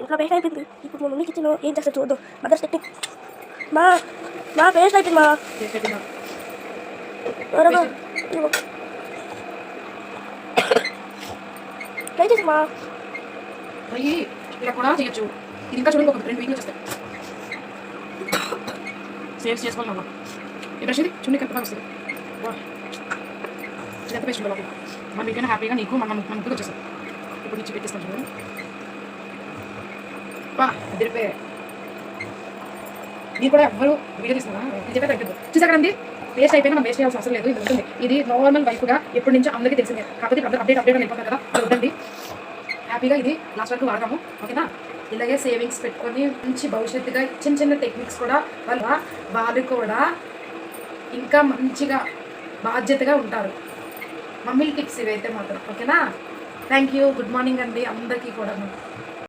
ఇంట్లో పేస్ట్ అయిపోయింది. ఇప్పుడు మా మమ్మీ కిచెన్లో ఏం చేస్తా చూద్దాం. Mother's technique. మా మా పేస్ట్ అయిపోయింది. మా త్వరగా ట్రై చేసి మా అయ్యి ఇలా కూడా చేయొచ్చు. ఇది ఇంకా చూడండి, ఒక 2 వీక్లు వచ్చేస్తాయి. సేవ్స్ చేసుకోవాలి. ఇప్పుడు ఇది చూడండి ఎంత బాగా వస్తుంది. ఎంత పేస్ట్ ఉండాలి మన వీకైనా హ్యాపీగా నీకు మన ముగ్గురు వచ్చేస్తాం. ఇప్పుడు నుంచి పెట్టిస్తాను చూడండి. అదిరిపోయాయి. మీరు కూడా ఎవరు వీడియో తీస్తున్నా ఇది చెప్పే తగ్గదు. చూసాకండి వేస్ట్ అయిపోయినా మనం వేస్ట్ చేయాల్సిన అవసరం లేదు. ఇది ఉంటుంది. ఇది నార్మల్ వైఫ్గా ఎప్పటి నుంచో అందరికీ తెలిసిందే. కాకపోతే అప్డేట్ అని వెళ్ళిపోతారు కదా, అది వద్దండి. హ్యాపీగా ఇది లాస్ట్ వరకు వాడతాము. ఓకేనా? ఇలాగే సేవింగ్స్ పెట్టుకొని మంచి భవిష్యత్తుగా చిన్న టెక్నిక్స్ కూడా వాళ్ళు కూడా ఇంకా మంచిగా బాధ్యతగా ఉంటారు. మమ్మీ టిప్స్ ఇవైతే మాత్రం. ఓకేనా? Thank you. గుడ్ మార్నింగ్ అండి అందరికీ కూడా.